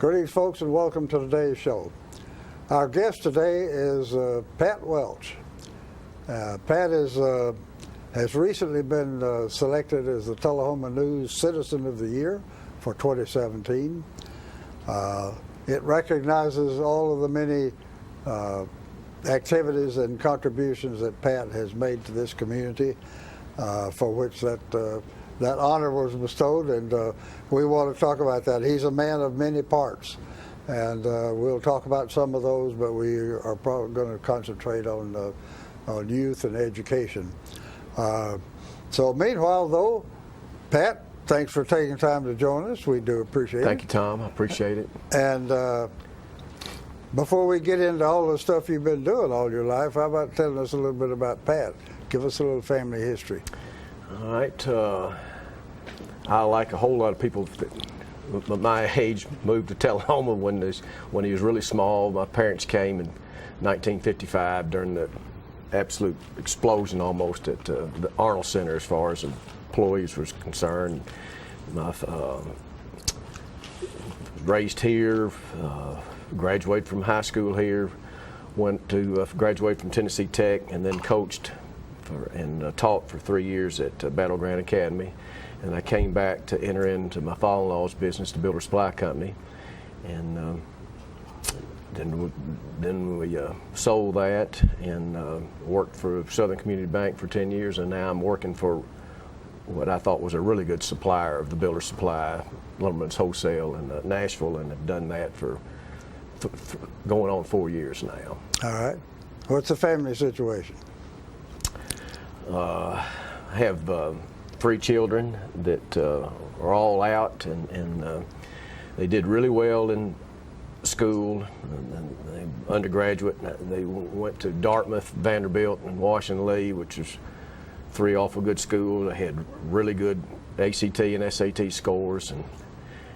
Greetings, folks, and welcome to today's show. Our guest today is Pat Welch. Pat has recently been selected as the Tullahoma News Citizen of the Year for 2017. It recognizes all of the many activities and contributions that Pat has made to this community, for which that honor was bestowed, and we want to talk about that. He's a man of many parts, and we'll talk about some of those, but we are probably going to concentrate on youth and education. So meanwhile, though, Pat, thanks for taking time to join us. We do appreciate it. Thank you, Tom. I appreciate it. And before we get into all the stuff you've been doing all your life, how about telling us a little bit about Pat? Give us a little family history. All right. I, like a whole lot of people that my age, moved to Tullahoma when he was really small. My parents came in 1955 during the absolute explosion almost at the Arnold Center as far as employees was concerned. I raised here, graduated from high school here, went to graduate from Tennessee Tech, and then coached and taught for 3 years at Battle Ground Academy. And I came back to enter into my father-in-law's business, the Builder Supply Company, and then we sold that and worked for Southern Community Bank for 10 years, and now I'm working for what I thought was a really good supplier of the Builder Supply, Lumberman's Wholesale in Nashville, and have done that for going on 4 years now. All right. What's the family situation? I have 3 children that are all out, and they did really well in school. And they undergraduate, they went to Dartmouth, Vanderbilt, and Washington Lee, which is 3 awful good schools. They had really good ACT and SAT scores,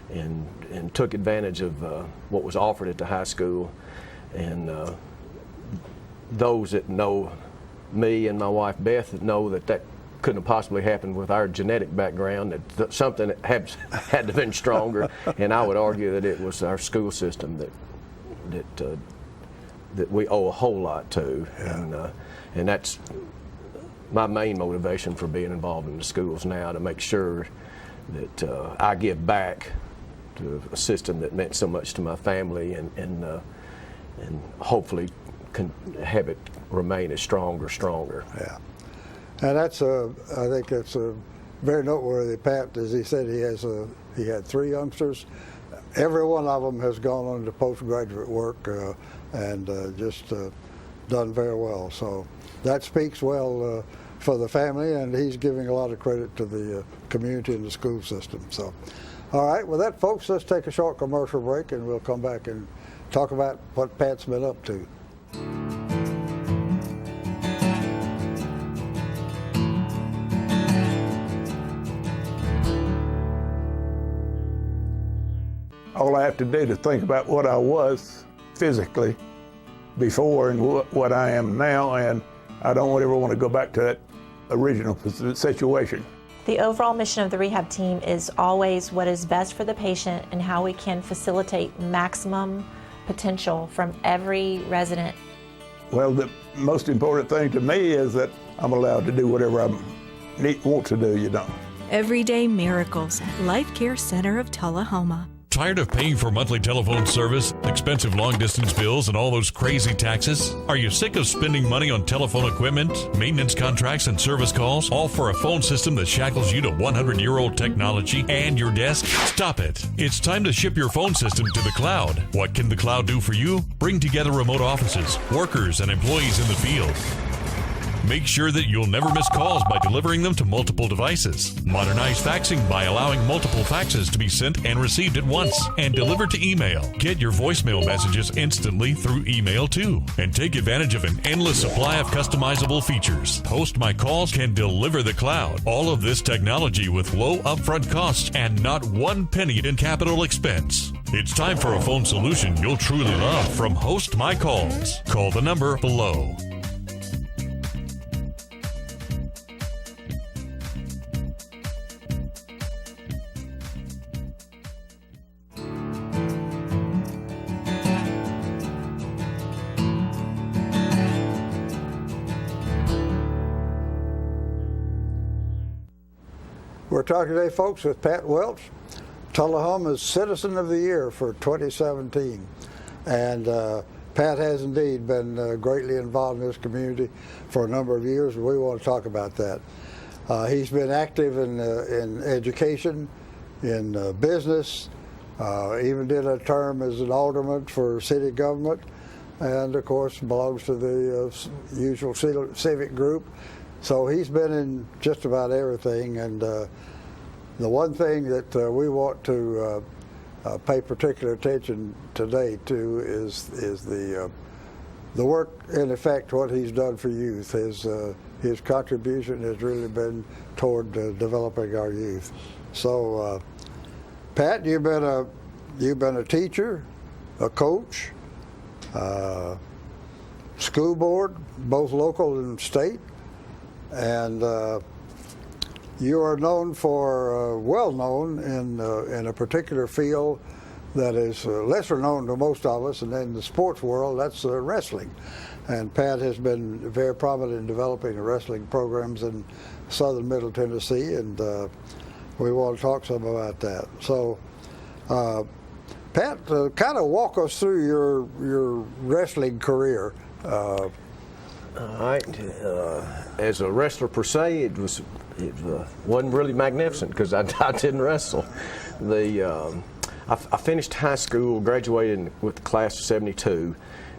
and took advantage of what was offered at the high school. And those that know me and my wife Beth that know that couldn't have possibly happened with our genetic background, that something that had to have been stronger. And I would argue that it was our school system that we owe a whole lot to. Yeah. And that's my main motivation for being involved in the schools now, to make sure that I give back to a system that meant so much to my family, and hopefully can have it remain as stronger. Yeah, and I think that's very noteworthy. Pat, as he said, he had 3 youngsters. Every one of them has gone on to postgraduate work and just done very well. So that speaks well for the family, and he's giving a lot of credit to the community and the school system. So, all right, with that, folks, let's take a short commercial break, and we'll come back and talk about what Pat's been up to. All I have to do to think about what I was physically before and what I am now, and I don't ever want to go back to that original situation. The overall mission of the rehab team is always what is best for the patient and how we can facilitate maximum potential from every resident. Well, the most important thing to me is that I'm allowed to do whatever I want to do, Everyday Miracles at Life Care Center of Tullahoma. Tired of paying for monthly telephone service, expensive long-distance bills, and all those crazy taxes? Are you sick of spending money on telephone equipment, maintenance contracts, and service calls, all for a phone system that shackles you to 100-year-old technology and your desk? Stop it. It's time to ship your phone system to the cloud. What can the cloud do for you? Bring together remote offices, workers, and employees in the field. Make sure that you'll never miss calls by delivering them to multiple devices. Modernize faxing by allowing multiple faxes to be sent and received at once, and delivered to email. Get your voicemail messages instantly through email too, and take advantage of an endless supply of customizable features. Host My Calls can deliver the cloud. All of this technology with low upfront costs and not 1 penny in capital expense. It's time for a phone solution you'll truly love from Host My Calls. Call the number below. We're talking today, folks, with Pat Welch, Tullahoma's Citizen of the Year for 2017. And Pat has indeed been greatly involved in this community for a number of years, and we want to talk about that. He's been active in education, in business, even did a term as an alderman for city government, and of course belongs to the usual civic group. So he's been in just about everything, and the one thing that we want to pay particular attention today to is the work, in effect, what he's done for youth. His contribution has really been toward developing our youth. So, Pat, you've been a teacher, a coach, school board, both local and state, and you are known for, well known in a particular field that is lesser known to most of us, and in the sports world, that's wrestling. And Pat has been very prominent in developing the wrestling programs in southern Middle Tennessee, and we want to talk some about that. So, Pat, kind of walk us through your wrestling career. All right. As a wrestler per se, it wasn't really magnificent because I didn't wrestle. I finished high school, graduated with the class of '72,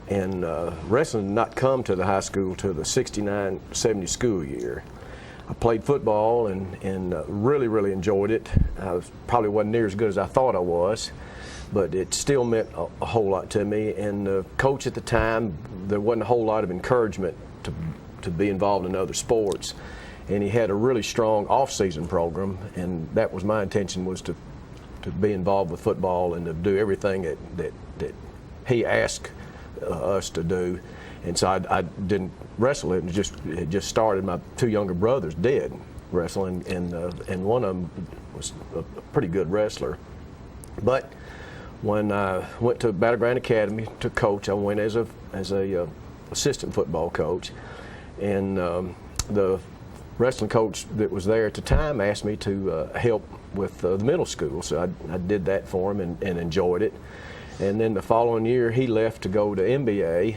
and wrestling did not come to the high school till the '69-'70 school year. I played football and really enjoyed it. I probably wasn't near as good as I thought I was, but it still meant a whole lot to me. And the coach at the time, there wasn't a whole lot of encouragement to be involved in other sports, and he had a really strong off-season program, and that was my intention, was to be involved with football and to do everything that he asked us to do. And so I didn't wrestle it. It just started. My two younger brothers did wrestle, and one of them was a pretty good wrestler. But when I went to Battleground Academy to coach, I went as a assistant football coach, and the wrestling coach that was there at the time asked me to help with the middle school, so I did that for him and enjoyed it. And then the following year, he left to go to MBA,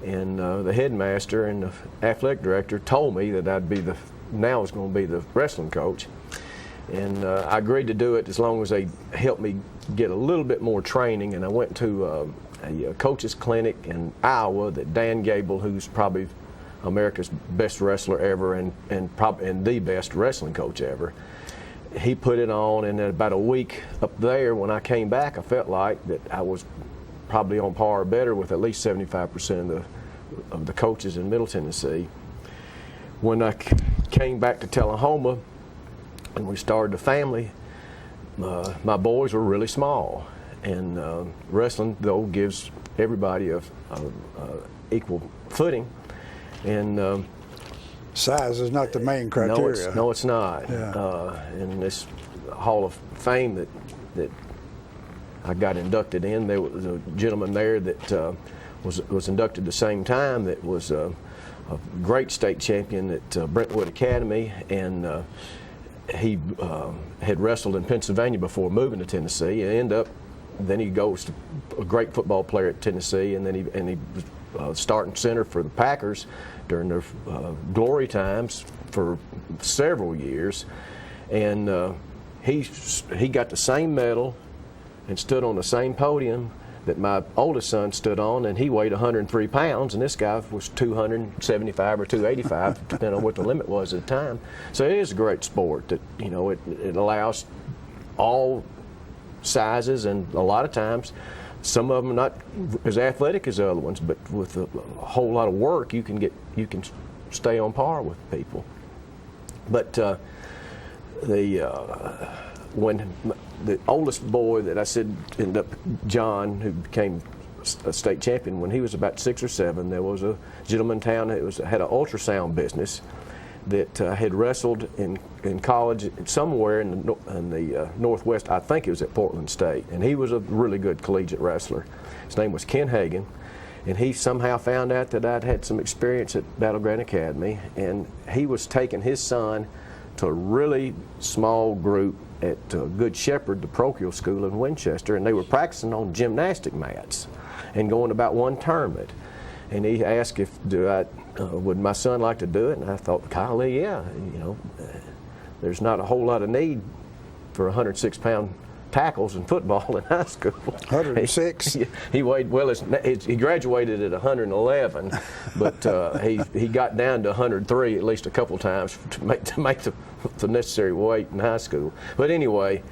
and the headmaster and the athletic director told me that now I was going to be the wrestling coach. And I agreed to do it as long as they helped me get a little bit more training. And I went to a coach's clinic in Iowa that Dan Gable, who's probably America's best wrestler ever and the best wrestling coach ever, he put it on. And in about a week up there, when I came back, I felt like that I was probably on par or better with at least 75% of the coaches in Middle Tennessee. When I came back to Tullahoma and we started a family, my boys were really small, and wrestling, though, gives everybody a equal footing. And size is not the main criteria. No, it's not. Yeah. In this Hall of Fame that I got inducted in, there was a gentleman there that was inducted the same time, that was a great state champion at Brentwood Academy, and he had wrestled in Pennsylvania before moving to Tennessee, and then he goes to a great football player at Tennessee, and then he was starting center for the Packers during their glory times for several years, and he got the same medal and stood on the same podium that my oldest son stood on, and he weighed 103 pounds, and this guy was 275 or 285, depending on what the limit was at the time. So it is a great sport that, it allows all sizes, and a lot of times some of them are not as athletic as the other ones, but with a whole lot of work you can stay on par with people. But when the oldest boy that I said ended up, John, who became a state champion, when he was about 6 or 7, there was a gentleman in town that had an ultrasound business that had wrestled in college somewhere in the Northwest. I think it was at Portland State, and he was a really good collegiate wrestler. His name was Ken Hagan, and he somehow found out that I'd had some experience at Battleground Academy, and he was taking his son to a really small group at Good Shepherd, the parochial school in Winchester, and they were practicing on gymnastic mats and going about one tournament. And he asked if would my son like to do it, and I thought, golly, yeah, there's not a whole lot of need for 106-pound tackles in football in high school. 106. He weighed he graduated at 111, but he got down to 103 at least a couple times to make the necessary weight in high school. But anyway,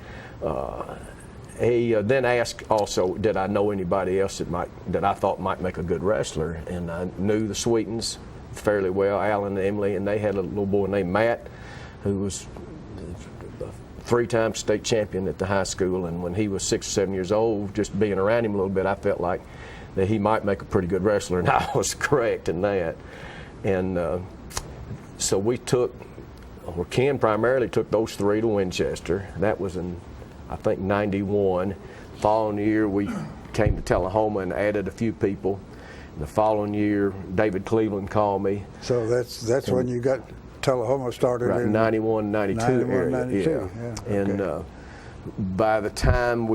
he then asked also, did I know anybody else that I thought might make a good wrestler? And I knew the Sweetens fairly well, Alan and Emily, and they had a little boy named Matt who was a 3-time state champion at the high school, and when he was 6 or 7 years old, just being around him a little bit, I felt like that he might make a pretty good wrestler, and I was correct in that. And so Ken primarily took those 3 to Winchester. That was in, I think, 91. The following year, we came to Tullahoma and added a few people. The following year, David Cleveland called me. So that's when you got Tullahoma started right, in 91, 92 area. 92, yeah. Okay. And by the time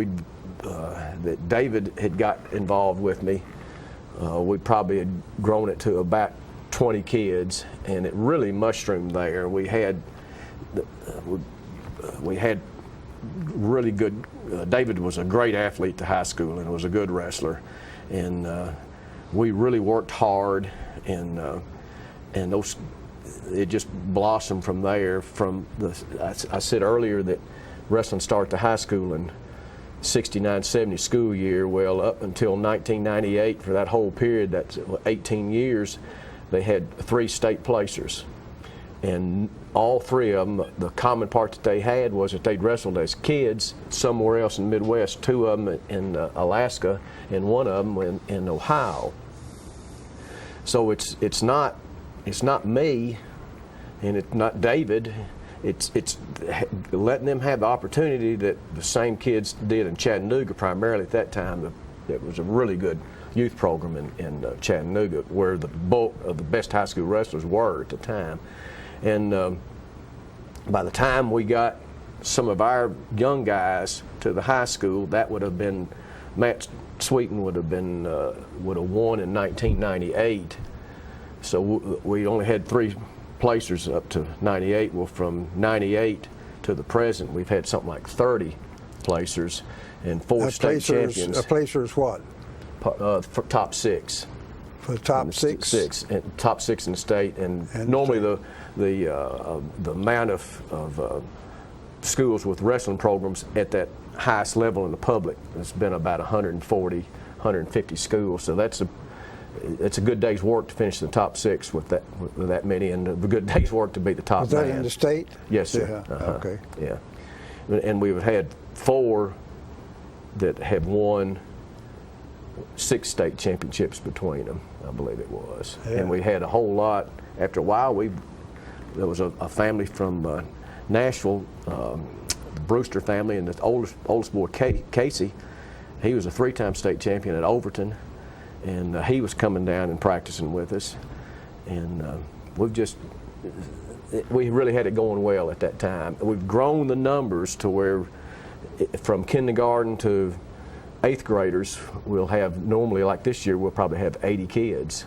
that David had got involved with me, we probably had grown it to about 20 kids, and it really mushroomed there. We had really good. David was a great athlete to high school and was a good wrestler, and we really worked hard, and those. It just blossomed from there. I said earlier that wrestling started the high school in 69-70 school year. Well, up until 1998, for that whole period, that's 18 years, they had 3 state placers. And all 3 of them, the common part that they had was that they'd wrestled as kids somewhere else in the Midwest, 2 of them in Alaska and 1 of them in Ohio. So it's not me, and it's not David. It's letting them have the opportunity that the same kids did in Chattanooga primarily at that time. It was a really good youth program in Chattanooga, where the bulk of the best high school wrestlers were at the time. And by the time we got some of our young guys to the high school, that would have been Matt Sweeten would have won in 1998. So we only had 3 placers up to 98. Well, from 98 to the present, we've had something like 30 placers and 4 state champions. A placer is what? For top 6. For the top 6? 6, and top 6 in the state. And normally the amount of schools with wrestling programs at that highest level in the public has been about 140, 150 schools. So it's a good day's work to finish the top 6 with that many, and a good day's work to be the top 9. Was that in the state? Yes, sir. Yeah. Okay. Yeah, and we've had 4 that have won 6 state championships between them, I believe it was. Yeah. And we had a whole lot. After a while, there was a family from Nashville, the Brewster family, and the oldest boy, Casey. He was a 3-time state champion at Overton. And he was coming down and practicing with us, and we really had it going well at that time. We've grown the numbers to where from kindergarten to 8th graders, we'll have normally, like this year, we'll probably have 80 kids.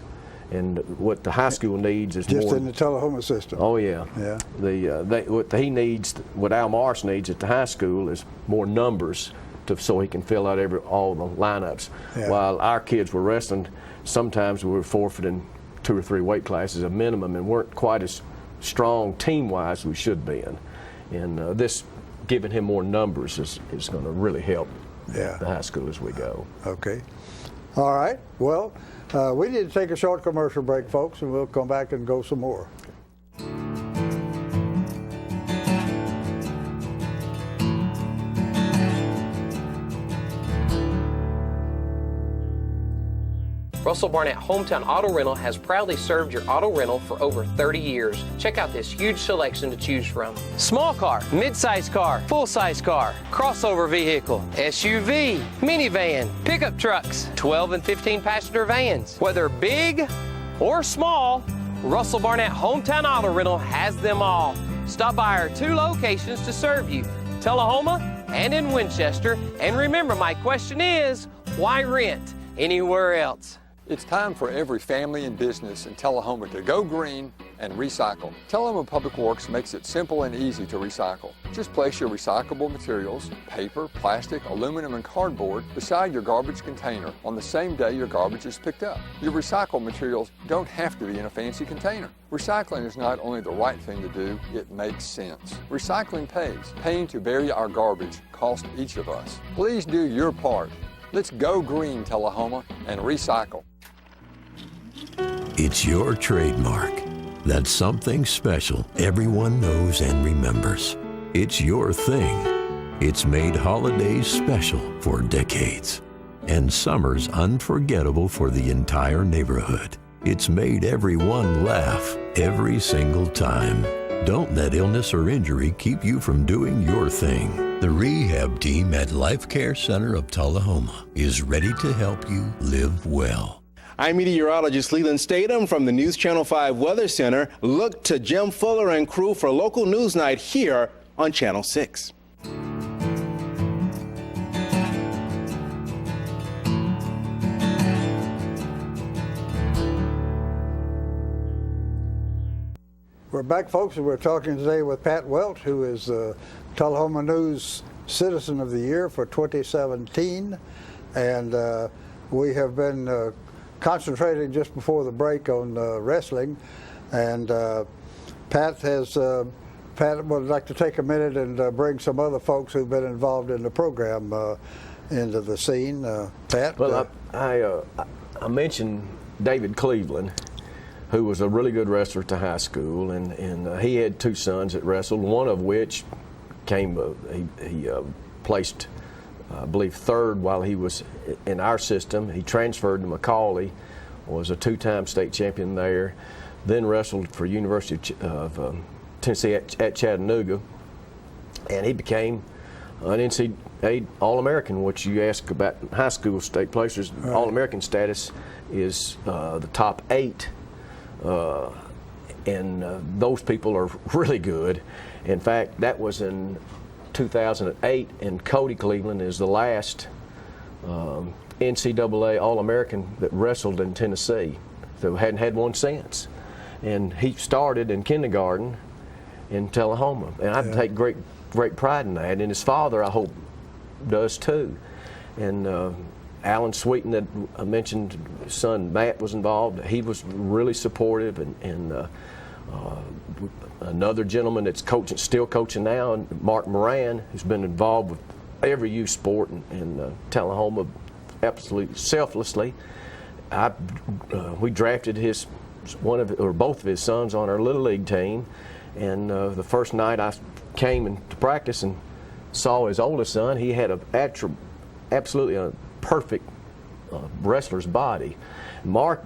And what the high school needs is just more in the Tullahoma system. Oh yeah. Yeah. What Al Morris needs at the high school is more numbers, so he can fill out all the lineups. Yeah. While our kids were wrestling, sometimes we were forfeiting 2 or 3 weight classes a minimum and weren't quite as strong team-wise as we should be in. And this giving him more numbers is going to really help the high school as we go. Okay. All right. Well, we need to take a short commercial break, folks, and we'll come back and go some more. Russell Barnett Hometown Auto Rental has proudly served your auto rental for over 30 years. Check out this huge selection to choose from. Small car, mid-size car, full-size car, crossover vehicle, SUV, minivan, pickup trucks, 12 and 15 passenger vans. Whether big or small, Russell Barnett Hometown Auto Rental has them all. Stop by our 2 locations to serve you, Tullahoma and in Winchester. And remember, my question is, why rent anywhere else? It's time for every family and business in Tullahoma to go green and recycle. Tullahoma Public Works makes it simple and easy to recycle. Just place your recyclable materials, paper, plastic, aluminum, and cardboard beside your garbage container on the same day your garbage is picked up. Your recycled materials don't have to be in a fancy container. Recycling is not only the right thing to do, it makes sense. Recycling pays. Paying to bury our garbage costs each of us. Please do your part. Let's go green, Tullahoma, and recycle. It's your trademark. That's something special everyone knows and remembers. It's your thing. It's made holidays special for decades and summers unforgettable for the entire neighborhood. It's made everyone laugh every single time. Don't let illness or injury keep you from doing your thing. The rehab team at Life Care Center of Tullahoma is ready to help you live well. I'm meteorologist Leland Statham from the News Channel 5 Weather Center. Look to Jim Fuller and crew for local news night here on Channel 6. We're back, folks, and we're talking today with Pat Welch, who is Tullahoma News Citizen of the Year for 2017. And we have been concentrating just before the break on wrestling. And Pat would like to take a minute and bring some other folks who've been involved in the program into the scene. Pat? Well, I mentioned David Cleveland, who was a really good wrestler at the high school, and he had 2 sons that wrestled, one of which came, he placed, I believe, 3rd while he was in our system. He transferred to McCauley, was a 2-time state champion there, then wrestled for University of Tennessee at Chattanooga, and he became an NCAA All-American, which you ask about high school state placers. Right. All-American status is the top 8. And those people are really good. In fact, that was in 2008, and Cody Cleveland is the last NCAA All-American that wrestled in Tennessee, so hadn't had one since. And he started in kindergarten in Tullahoma, and I take great pride in that. And his father, I hope, does too. And Alan Sweeten, that I mentioned, his son Matt was involved. He was really supportive, and another gentleman that's coaching, still coaching now, Mark Moran, who's been involved with every youth sport in Tullahoma, absolutely selflessly. We drafted both of his sons on our little league team, and the first night I came into practice and saw his oldest son. He had absolutely a perfect wrestler's body. Mark,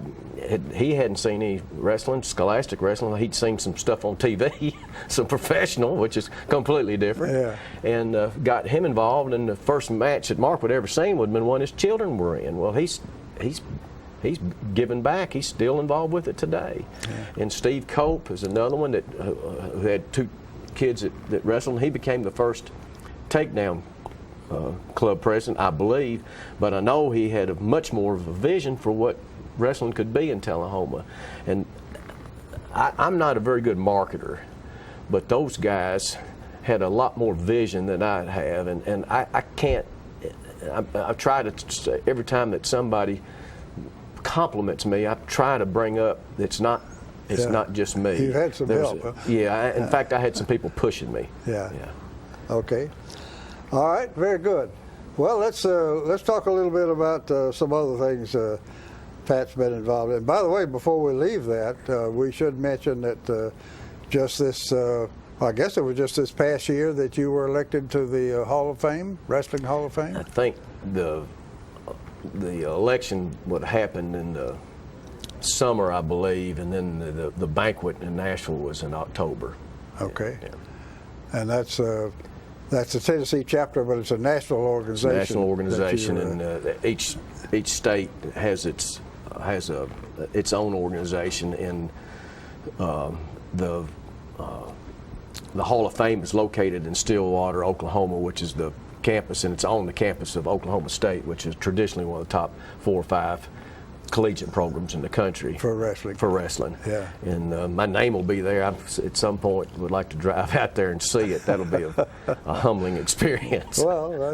he hadn't seen any wrestling, scholastic wrestling. He'd seen some stuff on TV, some professional, which is completely different. Yeah. And got him involved. And the first match that Mark would ever seen would have been one his children were in. Well, he's given back. He's still involved with it today. Yeah. And Steve Cope is another one that who had 2 kids that wrestled. And he became the first takedown club president, I believe, but I know he had much more of a vision for what wrestling could be in Tullahoma. And I'm not a very good marketer, but those guys had a lot more vision than I have, and I can't, I try to, every time that somebody compliments me, I try to bring up it's not just me. You had some help. Huh? Yeah, in fact, I had some people pushing me. Yeah. Okay. All right, very good. Well, let's talk a little bit about some other things Pat's been involved in. By the way, before we leave that, we should mention that just this, I guess it was just this past year that you were elected to the Hall of Fame, Wrestling Hall of Fame. I think the election would happen in the summer, I believe, and then the banquet in Nashville was in October. Okay. Yeah. And that's the Tennessee chapter, but it's a national organization. It's a national organization, and each state has its own organization, and the the Hall of Fame is located in Stillwater, Oklahoma, which is the campus, and it's on the campus of Oklahoma State, which is traditionally one of the top 4 or 5 collegiate programs in the country for wrestling. Yeah. And my name will be there. I, at some point, would like to drive out there and see it. That'll be a humbling experience. Well,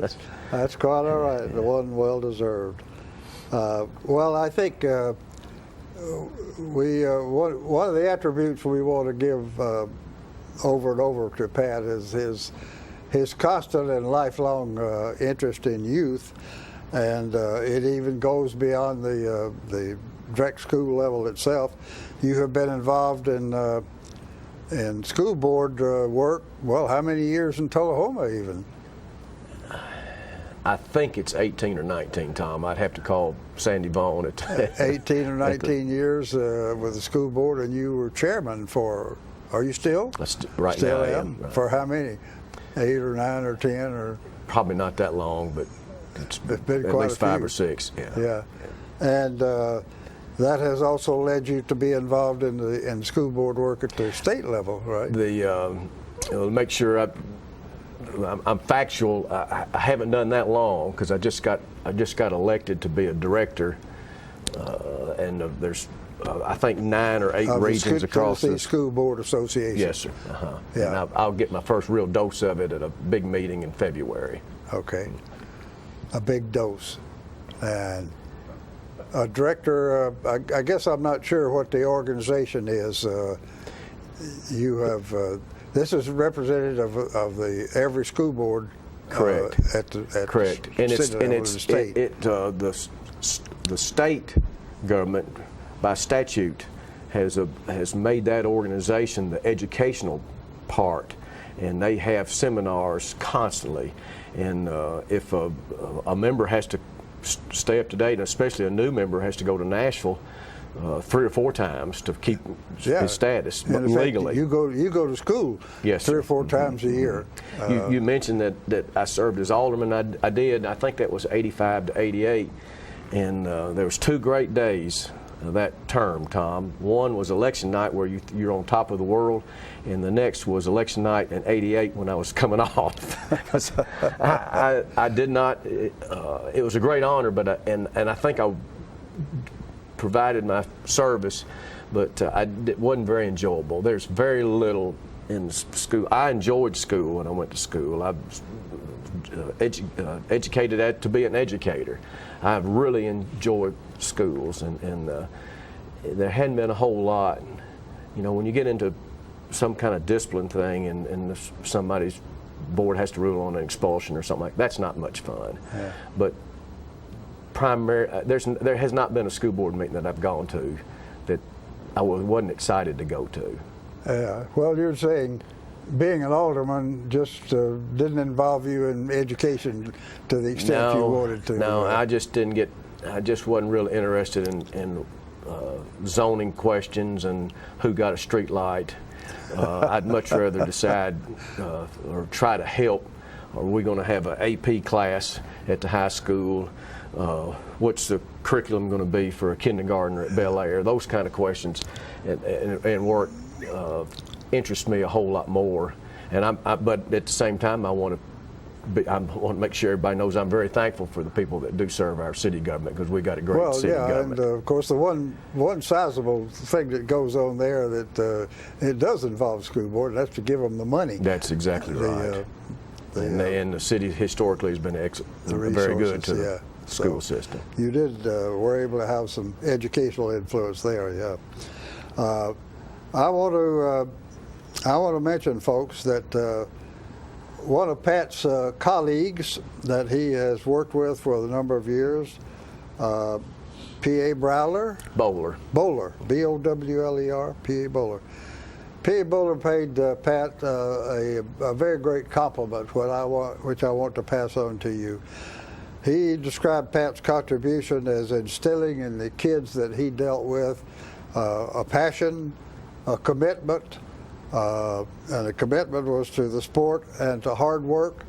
that's quite all right. The one well deserved. Well, I think one of the attributes we want to give over and over to Pat is his constant and lifelong interest in youth. And it even goes beyond the direct school level itself. You have been involved in school board work. Well, how many years in Tullahoma even? I think it's 18 or 19, Tom. I'd have to call Sandy Vaughn. 18 or 19 years with the school board, and you were chairman for. Are you still? Right still now, I am. Right. For how many? 8 or 9 or 10 or? Probably not that long, but. It's been at quite least 5 or 6. Yeah. And that has also led you to be involved in school board work at the state level, right? Make sure I'm factual. I haven't done that long because I just got elected to be a director, and there's I think 9 or 8 regions across the School Board Association. Yes, sir. Yeah. And I'll get my first real dose of it at a big meeting in February. Okay. A big dose. And a director, I guess I'm not sure what the organization is. You have, this is representative of every school board. Correct. Correct. And the state government, by statute, has made that organization the educational part, and they have seminars constantly. And if a member has to stay up to date, and especially a new member has to go to Nashville 3 or 4 times to keep his status legally. You go to school 3 or 4 times a year. You mentioned that I served as alderman. I did. I think that was 85 to 88, and there was 2 great days that term, Tom. One was election night where you're on top of the world, and the next was election night in '88 when I was coming off. I did not. It was a great honor, but and I think I provided my service, but it wasn't very enjoyable. There's very little in school. I enjoyed school when I went to school. I was educated to be an educator. I've really enjoyed schools, and there hadn't been a whole lot. You know, when you get into some kind of discipline thing and somebody's board has to rule on an expulsion or something like that, that's not much fun. Yeah. But there has not been a school board meeting that I've gone to that I wasn't excited to go to. Yeah. Well, you're saying being an alderman just didn't involve you in education to the extent you wanted to. No, I just didn't get. I just wasn't really interested in zoning questions and who got a street light. I'd much rather decide or try to help. Are we going to have an AP class at the high school? What's the curriculum going to be for a kindergartner at Bel Air? Those kind of questions and work interest me a whole lot more. And but at the same time, I want to make sure everybody knows I'm very thankful for the people that do serve our city government, because we got a great city government. And of course the one sizable thing that goes on there that it does involve school board, and that's to give them the money. That's exactly right. And the city historically has been very good to the school system. You were able to have some educational influence there, yeah. I want to mention, folks, that one of Pat's colleagues that he has worked with for a number of years, P.A. Bowler, B-O-W-L-E-R, P.A. Bowler. P.A. Bowler paid Pat a very great compliment, which I want to pass on to you. He described Pat's contribution as instilling in the kids that he dealt with a passion, a commitment, and the commitment was to the sport and to hard work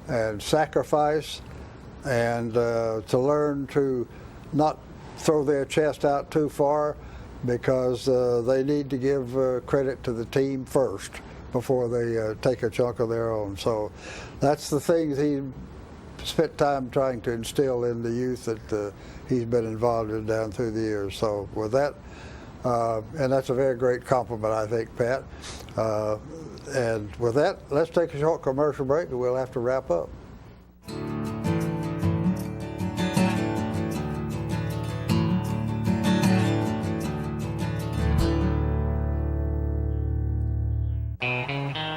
and sacrifice, and to learn to not throw their chest out too far, because they need to give credit to the team first before they take a chunk of their own. So that's the things he spent time trying to instill in the youth that he's been involved in down through the years. So with that, and that's a very great compliment, I think, Pat. And with that, let's take a short commercial break and we'll have to wrap up.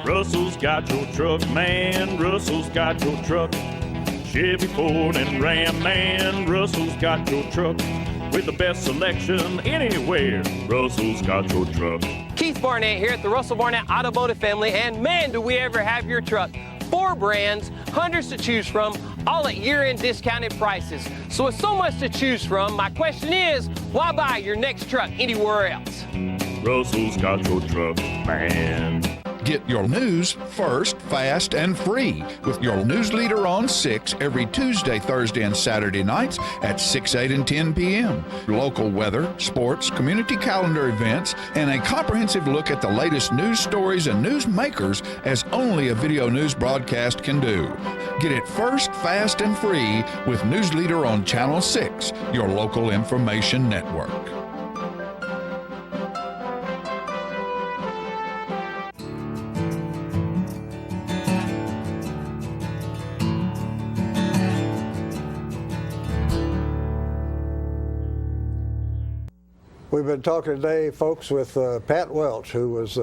Russell's got your truck, man. Russell's got your truck. Chevy, Ford, and Ram, man. Russell's got your truck. With the best selection anywhere. Russell's got your truck. Keith Barnett here at the Russell Barnett Automotive family, and man, do we ever have your truck. 4 brands, hundreds to choose from, all at year-end discounted prices. So with so much to choose from, my question is, why buy your next truck anywhere else? Russell's got your truck, man. Get your news first, fast, and free with your news leader on 6 every Tuesday, Thursday, and Saturday nights at 6, 8, and 10 p.m. Local weather, sports, community calendar events, and a comprehensive look at the latest news stories and news makers as only a video news broadcast can do. Get it first, fast, and free with News Leader on Channel 6, your local information network. We've been talking today, folks, with Pat Welch, who was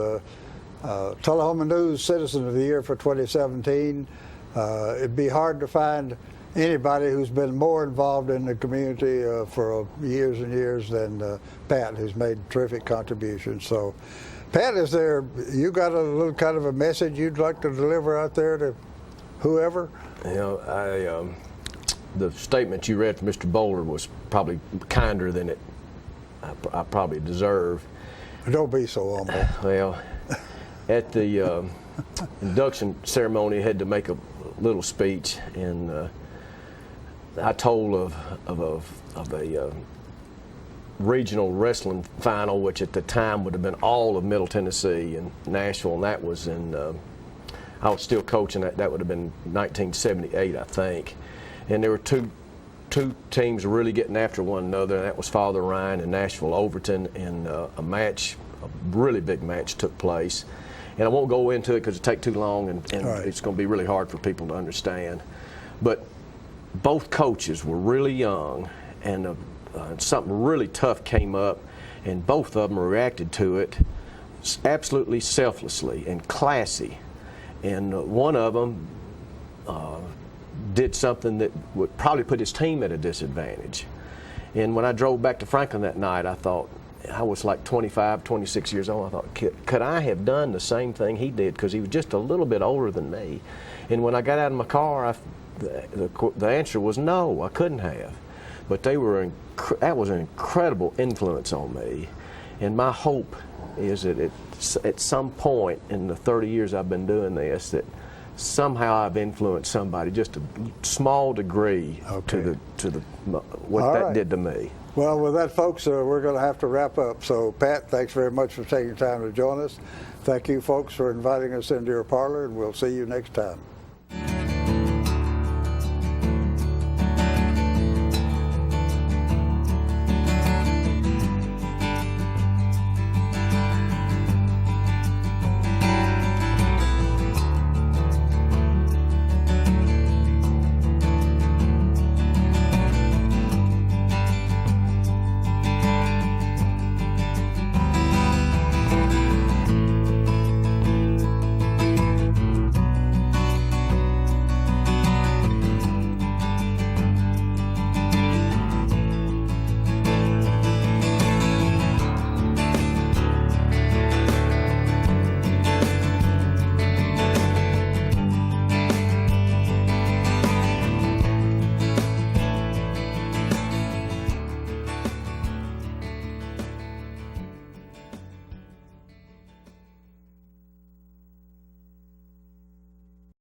Tullahoma News Citizen of the Year for 2017. It'd be hard to find anybody who's been more involved in the community for years and years than Pat, who's made terrific contributions. So, Pat, you got a little kind of a message you'd like to deliver out there to whoever? You know, the statement you read from Mr. Bowler was probably kinder than I probably deserve. Don't be so humble. Well, at the induction ceremony, I had to make a little speech, and I told of a regional wrestling final, which at the time would have been all of Middle Tennessee and Nashville, and that was in, I was still coaching, that would have been 1978, I think. And there were two teams really getting after one another, and that was Father Ryan and Nashville Overton, and a really big match took place. And I won't go into it because it take too long, and right. It's going to be really hard for people to understand. But both coaches were really young, and something really tough came up, and both of them reacted to it absolutely selflessly and classy. And one of them did something that would probably put his team at a disadvantage. And when I drove back to Franklin that night, I thought, I was like 25, 26 years old. I thought, could I have done the same thing he did? Because he was just a little bit older than me. And when I got out of my car, the answer was no, I couldn't have. But that was an incredible influence on me. And my hope is that at some point in the 30 years I've been doing this, that somehow I've influenced somebody, just a small degree, to what All that right. did to me. Well, with that, folks, we're going to have to wrap up. So, Pat, thanks very much for taking time to join us. Thank you, folks, for inviting us into your parlor, and we'll see you next time.